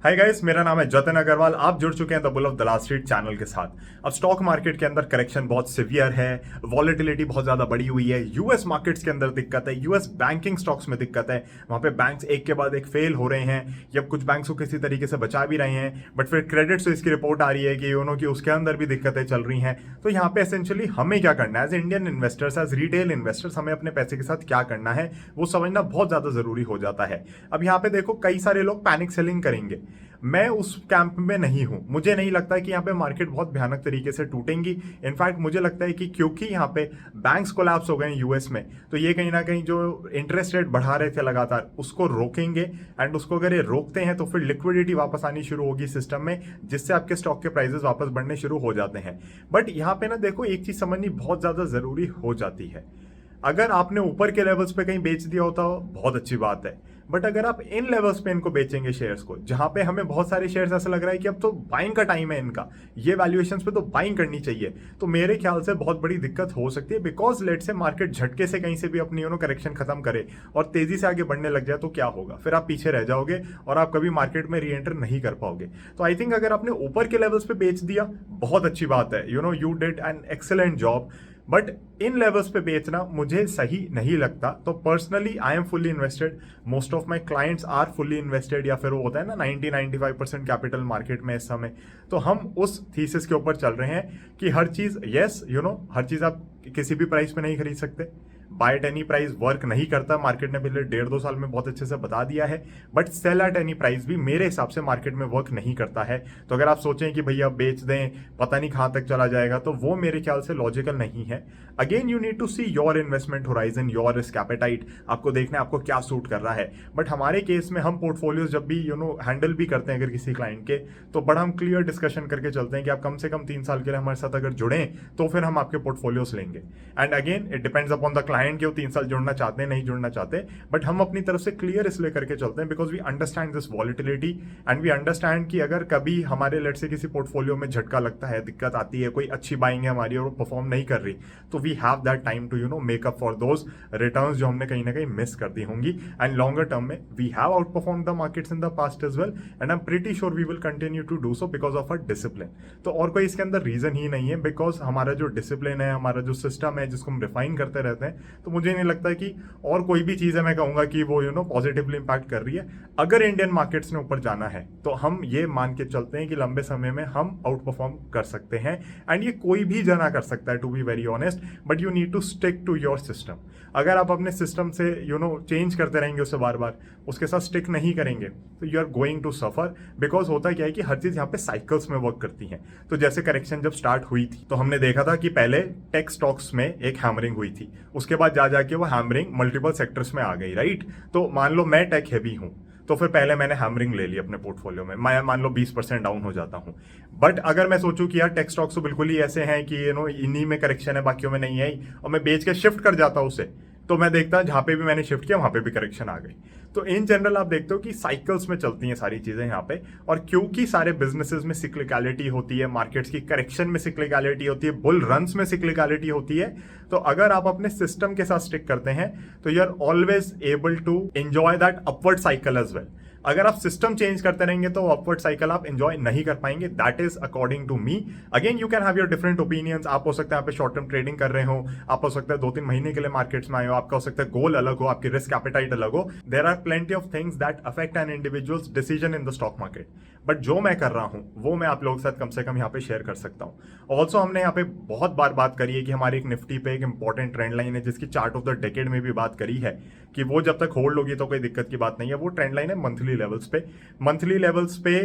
Hi guys, मेरा नाम है जतिन अग्रवाल। आप जुड़ चुके हैं the bull of Dalal street channel के साथ। अब स्टॉक मार्केट के अंदर करेक्शन बहुत सिवियर है, वॉलेटिलिटी बहुत ज्यादा बढ़ी हुई है। यूएस मार्केट्स के अंदर दिक्कत है, यूएस बैंकिंग स्टॉक्स में दिक्कत है। वहां पे बैंक्स एक के बाद एक फेल हो रहे हैं या कुछ बैंक्स को किसी तरीके से बचा भी रहे हैं, बट फिर क्रेडिट से इसकी रिपोर्ट आ रही है कि यूनो की उसके अंदर भी दिक्कतें चल रही हैं। तो यहाँ पे एसेंशियली हमें क्या करना है as Indian investors, as retail investors, हमें अपने पैसे के साथ क्या करना है वो समझना बहुत ज्यादा जरूरी हो जाता है। अब यहाँ पे देखो, कई सारे लोग पैनिक सेलिंग करेंगे। मैं उस कैंप में नहीं हूं। मुझे नहीं लगता कि यहाँ पे मार्केट बहुत भयानक तरीके से टूटेंगी। इनफैक्ट मुझे लगता है कि क्योंकि यहाँ पे बैंक्स कोलैप्स हो गए यूएस में, तो ये कहीं ना कहीं जो इंटरेस्ट रेट बढ़ा रहे थे लगातार, उसको रोकेंगे। एंड उसको अगर ये रोकते हैं तो फिर लिक्विडिटी वापस आनी शुरू होगी सिस्टम में, जिससे आपके स्टॉक के प्राइसेस वापस बढ़ने शुरू हो जाते हैं। बट यहाँ पे ना देखो, एक चीज समझनी बहुत ज्यादा जरूरी हो जाती है। अगर आपने ऊपर के लेवल्स पे कहीं बेच दिया होता बहुत अच्छी बात है, बट अगर आप इन लेवल्स पे इनको बेचेंगे शेयर्स को, जहां पे हमें बहुत सारे शेयर्स ऐसा लग रहा है कि अब तो बाइंग का टाइम है इनका, ये वैल्यूएशंस पे तो बाइंग करनी चाहिए, तो मेरे ख्याल से बहुत बड़ी दिक्कत हो सकती है। बिकॉज लेट से मार्केट झटके से कहीं से भी अपनी करेक्शन खत्म करे और तेजी से आगे बढ़ने लग जाए तो क्या होगा, फिर आप पीछे रह जाओगे और आप कभी मार्केट में री एंटर नहीं कर पाओगे। तो आई थिंक अगर आपने ऊपर के लेवल्स पे बेच दिया, बहुत अच्छी बात है, you did an excellent job. But in levels पे बेचना मुझे सही नहीं लगता। तो personally I am fully invested, most of my clients are fully invested, या फिर वो होता है ना 90-95% कैपिटल मार्केट में इस समय। तो हम उस थीसिस के ऊपर चल रहे हैं कि हर चीज, यस हर चीज आप किसी भी प्राइस पे नहीं खरीद सकते। By eight any price work नहीं करता, मार्केट ने पिछले 1.5-2 साल में बहुत अच्छे से बता दिया है। But sell at any price भी मेरे हिसाब से मार्केट में वर्क नहीं करता है। तो अगर आप सोचें कि भैया बेच दें, पता नहीं कहां तक चला जाएगा, तो वो मेरे ख्याल से लॉजिकल नहीं है। Again you need to see your investment horizon, your risk appetite. आपको देखना है आपको क्या सूट कर रहा है। बट हमारे केस में हम पोर्टफोलियोज जब भी हैंडल भी करते हैं अगर किसी क्लाइंट के, तो बड़ा हम क्लियर डिस्कशन करके चलते हैं कि आप कम से कम 3 साल के लिए हमारे साथ अगर जुड़े तो फिर हम आपके पोर्टफोलियोज लेंगे। And again it depends upon the client कि वो 3 साल जुड़ना चाहते हैं नहीं जुड़ना चाहते, बट हम अपनी तरफ से क्लियर इसलिए करके चलते हैं because we understand this volatility and we understand कि अगर कभी हमारे लेट से किसी पोर्टफोलियो में झटका लगता है, दिक्कत आती है, कोई अच्छी बाइंग है हमारी और वो परफॉर्म नहीं कर रही, तो we have that time to make up for those returns जो हमने कहीं ना कहीं मिस कर दी होंगी। एंड लॉन्गर टर्म में we have outperform the markets in the past as well, and I am pretty sure we will continue to do so because of our discipline. तो और कोई इसके अंदर रीजन ही नहीं है, बिकॉज हमारा जो डिसिप्लिन है, हमारा जो सिस्टम है जिसको हम रिफाइन करते रहते हैं, तो मुझे नहीं लगता कि और कोई भी चीज है मैं कहूंगा कि वो पॉजिटिवली इंपैक्ट कर रही है। अगर इंडियन मार्केट्स ने ऊपर जाना है तो हम ये मान के चलते हैं कि लंबे समय में हम आउट परफॉर्म कर सकते हैं। एंड ये कोई भी जना कर सकता है, to be very honest, but you need to stick to your system. अगर आप अपने सिस्टम से चेंज करते रहेंगे उसे बार बार, उसके साथ स्टिक नहीं करेंगे, तो you are going to suffer. Because होता क्या है कि हर चीज यहाँ पे साइकिल्स में वर्क करती है। तो जैसे करेक्शन जब स्टार्ट हुई थी तो हमने देखा था कि पहले टेक स्टॉक्स में एक हैमरिंग हुई थी, उसके बाद जा जाके वो हैमरिंग मल्टीपल सेक्टर्स में आ गई, राइट। तो मान लो मैं टेक हैवी हूं, तो फिर पहले मैंने हैमरिंग ले ली अपने पोर्टफोलियो में, मैं मान लो 20% डाउन हो जाता हूं। बट अगर मैं सोचूं कि यार टेक स्टॉक्स तो बिल्कुल ही ऐसे हैं कि इन्हीं में करेक्शन है, बाकियों में नहीं है, और मैं बेच के शिफ्ट कर जाता हूं उसे, तो मैं देखता जहां पे भी मैंने शिफ्ट किया वहां पे भी करेक्शन आ गई। तो इन जनरल आप देखते हो कि साइकिल्स में चलती हैं सारी चीजें यहाँ पे। और क्योंकि सारे बिजनेसेस में सिक्लिकलिटी होती है, मार्केट्स की करेक्शन में सिक्लिकलिटी होती है, बुल रन्स में सिक्लिकलिटी होती है, तो अगर आप अपने सिस्टम के साथ स्टिक करते हैं तो you are always able to enjoy that upward cycle as well. अगर आप सिस्टम चेंज करते रहेंगे तो अपवर्ड साइकिल आप एंजॉय नहीं कर पाएंगे। That is according to me. Again you can have your different opinions. आप हो सकता है यहाँ पे शॉर्ट टर्म ट्रेडिंग कर रहे हो, आप हो सकता है 2-3 महीने के लिए मार्केट्स में आए हो, आपका हो सकता है गोल अलग हो, आपकी रिस्क एपेटाइट अलग हो। There are plenty of things that affect an individual's decision in the stock market. But जो मैं कर रहा हूं वो मैं आप लोगों के साथ कम से कम यहाँ पे शेयर कर सकता हूं। ऑल्सो हमने यहाँ पे बहुत बार बात करी है कि हमारी एक निफ्टी पे एक इंपॉर्टेंट ट्रेंड लाइन है जिसकी चार्ट ऑफ द डेकेड में भी बात करी है कि वो जब तक होल्ड होगी तो कोई दिक्कत की बात नहीं है। वो ट्रेंड लाइन है मंथली लेवल्स पे। मंथली लेवल्स पे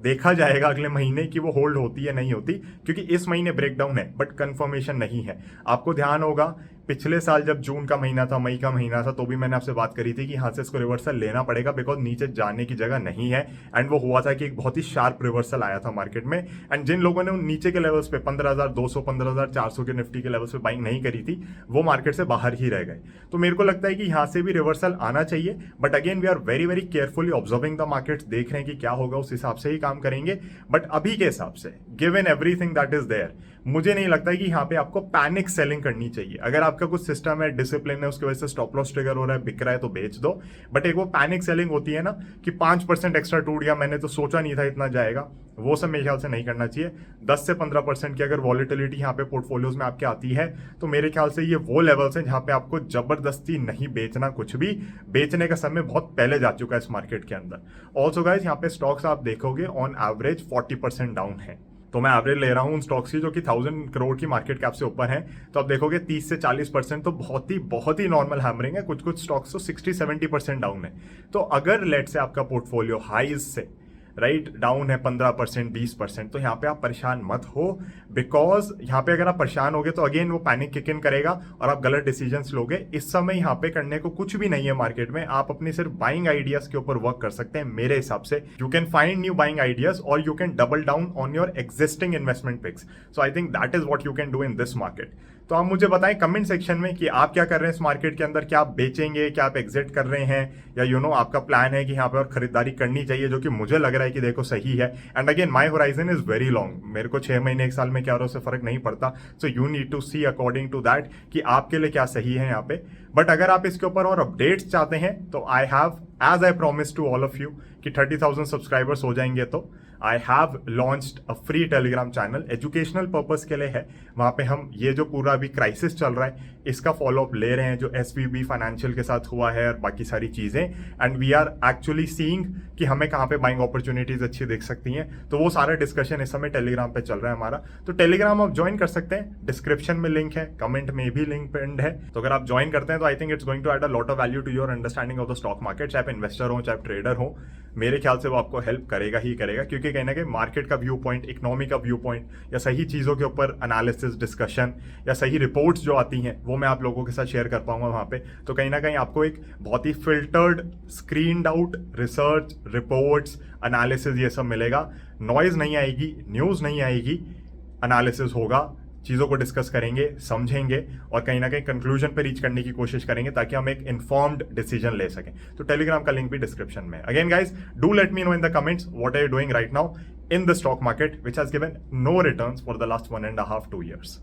देखा जाएगा अगले महीने कि वो होल्ड होती है नहीं होती, क्योंकि इस महीने ब्रेकडाउन है बट कंफर्मेशन नहीं है। आपको ध्यान होगा पिछले साल जब जून का महीना था, मई का महीना था, तो भी मैंने आपसे बात करी थी कि यहाँ से इसको रिवर्सल लेना पड़ेगा बिकॉज नीचे जाने की जगह नहीं है। एंड वो हुआ था कि एक बहुत ही शार्प रिवर्सल आया था मार्केट में। एंड जिन लोगों ने उन नीचे के लेवल्स पे 15,200 15,400 के निफ्टी के लेवल्स पे बाइंग नहीं करी थी, वो मार्केट से बाहर ही रह गए। तो मेरे को लगता है कि यहाँ से भी रिवर्सल आना चाहिए। But again we are very very carefully observing the markets, देख रहे हैं कि क्या होगा, उस हिसाब से ही काम करेंगे। बट अभी के हिसाब से given everything that is there, मुझे नहीं लगता है कि यहाँ पे आपको पैनिक सेलिंग करनी चाहिए। अगर आपका कुछ सिस्टम है, डिसिप्लिन है, उसकी वजह से स्टॉप लॉस ट्रिगर हो रहा है, बिक रहा है तो बेच दो। बट एक वो पैनिक सेलिंग होती है ना कि 5% एक्स्ट्रा टूट गया, मैंने तो सोचा नहीं था इतना जाएगा, वो सब मेरे ख्याल से नहीं करना चाहिए। 10 से 15% की अगर वॉलेटिलिटी यहाँ पे पोर्टफोलियोज में आपके आती है तो मेरे ख्याल से ये वो लेवल्स हैं जहाँ पे आपको जबरदस्ती नहीं बेचना कुछ भी। बेचने का समय बहुत पहले जा चुका है इस मार्केट के अंदर। ऑल्सो गाइज यहाँ पे स्टॉक्स आप देखोगे ऑन एवरेज 40% डाउन है। तो मैं एवरेज ले रहा हूँ उन स्टॉक्स की जो कि 1000 करोड़ की मार्केट कैप से ऊपर है। तो आप देखोगे 30 से 40% तो बहुत ही नॉर्मल हैमरिंग है। कुछ स्टॉक्स तो 60-70% डाउन है। तो अगर लेट से आपका पोर्टफोलियो हाईज से राइट डाउन है 15%, 20%, तो यहाँ पे आप परेशान मत हो, बिकॉज यहाँ पे अगर आप परेशान होगे तो अगेन वो पैनिक किक इन करेगा और आप गलत डिसीजंस लोगे। इस समय यहाँ पे करने को कुछ भी नहीं है मार्केट में। आप अपनी सिर्फ बाइंग आइडियाज के ऊपर वर्क कर सकते हैं मेरे हिसाब से। You can find new buying ideas और you can double down on your existing investment picks. So I think that is what you can do in this market. तो आप मुझे बताएं कमेंट सेक्शन में कि आप क्या कर रहे हैं इस मार्केट के अंदर। क्या आप बेचेंगे, क्या आप एग्जिट कर रहे हैं, या यू नो आपका प्लान है कि यहाँ पे और खरीदारी करनी चाहिए, जो कि मुझे लग रहा है कि देखो सही है। And again my horizon is very long. मेरे को 6 महीने 1 साल में क्या हो रहा है उससे फर्क नहीं पड़ता। So you need to see according to that कि आपके लिए क्या सही है यहाँ पे। बट अगर आप इसके ऊपर और अपडेट्स चाहते हैं तो I have, as I promise to all of you कि 30,000 सब्सक्राइबर्स हो जाएंगे तो I have launched a free Telegram channel. Educational purpose के लिए है। वहाँ पे हम ये जो पूरा अभी क्राइसिस चल रहा है इसका फॉलोअप ले रहे हैं, जो SVB फाइनेंशियल के साथ हुआ है और बाकी सारी चीज़ें। And we are actually seeing कि हमें कहाँ पे बाइंग अपॉर्चुनिटीज अच्छी दिख सकती हैं। तो वो सारा डिस्कशन इस समय टेलीग्राम पे चल रहा है हमारा। तो टेलीग्राम आप ज्वाइन कर सकते हैं, डिस्क्रिप्शन में लिंक है, कमेंट में भी लिंक पिन्ड है। तो अगर आप ज्वाइन करते हैं तो I think it's going to add a lot of value to your understanding of the stock market. चाहे आप इन्वेस्टर हो, चाहे आप ट्रेडर हो, मेरे ख्याल से वो आपको हेल्प करेगा ही करेगा। क्योंकि कहीं ना कहीं मार्केट का व्यू पॉइंट, इकोनॉमी का व्यू पॉइंट, या सही चीज़ों के ऊपर एनालिसिस, डिस्कशन, या सही रिपोर्ट्स जो आती हैं वो मैं आप लोगों के साथ शेयर कर पाऊंगा वहाँ पे। तो कहीं ना कहीं आपको एक बहुत ही filtered, screened out research, reports, analysis ये सब मिलेगा। नॉइज नहीं आएगी, न्यूज़ नहीं आएगी, एनालिसिस होगा, चीज़ों को डिस्कस करेंगे, समझेंगे और कहीं ना कहीं कंक्लूजन पे रीच करने की कोशिश करेंगे ताकि हम एक इन्फॉर्म्ड डिसीजन ले सकें। तो टेलीग्राम का लिंक भी डिस्क्रिप्शन में। Again guys, do let me know in the comments what are you doing right now in the stock market which has given no returns for the last 1.5-2 years.